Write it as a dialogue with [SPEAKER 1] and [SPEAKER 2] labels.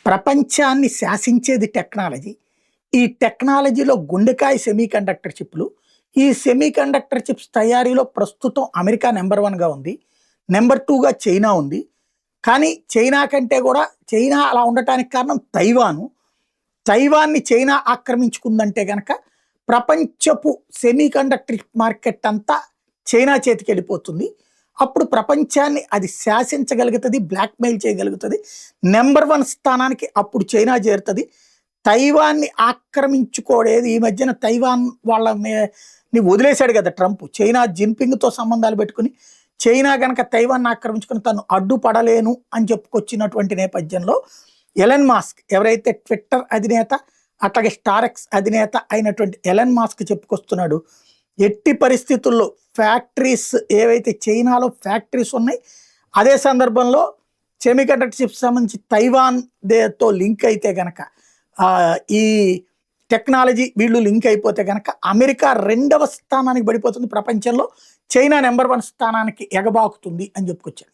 [SPEAKER 1] ప్రపంచాన్ని శాసించేది టెక్నాలజీ. ఈ టెక్నాలజీలో గుండెకాయ సెమీకండక్టర్ చిప్‌లు. ఈ సెమీకండక్టర్ చిప్స్ తయారీలో ప్రస్తుతం అమెరికా నంబర్ 1గా ఉంది. నంబర్ 2గా చైనా ఉంది. కానీ చైనా కంటే కూడా చైనా అలా ఉండటానికి కారణం తైవాను. తైవాన్‌ని చైనా ఆక్రమించుకుందంటే గనక ప్రపంచపు సెమీకండక్టర్ మార్కెట్ అంతా చైనా చేతికెళ్ళిపోతుంది. అప్పుడు ప్రపంచాన్ని అది శాసించగలుగుతది, బ్లాక్‌మెయిల్ చేయగలుగుతది. నంబర్ 1 స్థానానికి అప్పుడు చైనా చేరుతది. తైవాన్‌ని ఆక్రమించుకోడేది ఈ మధ్యన తైవాన్ వాళ్ళని వదిలేసాడు కదా ట్రంప్. చైనా జిన్‌పింగ్‌తో సంబంధాలు పెట్టుకొని, చైనా గనక తైవాన్‌ని ఆక్రమించుకొని తను అడ్డుపడలేను అని చెప్పుకొచ్చినటువంటి నేపథ్యంలో ఎలన్ మాస్క్ ఎవరైతే ట్విట్టర్ అధినేత, అట్లాగే స్టారెక్స్ అధినేత అయినటువంటి ఎలన్ మాస్క్ చెప్పుకొస్తున్నాడు. ఎట్టి పరిస్థితుల్లో ఫ్యాక్టరీస్ ఏవైతే చైనాలో ఫ్యాక్టరీస్ ఉన్నాయి, అదే సందర్భంలో సెమీకండక్టర్ చిప్స్ సంబంధించి తైవాన్ తో లింక్ అయితే గనక ఈ టెక్నాలజీ వీళ్ళు లింక్ అయిపోతే గనక అమెరికా 2వ స్థానానికి పడిపోతుంది ప్రపంచంలో. చైనా నంబర్ 1 స్థానానికి ఎగబాకుతుంది అని చెప్పుకొచ్చాడు.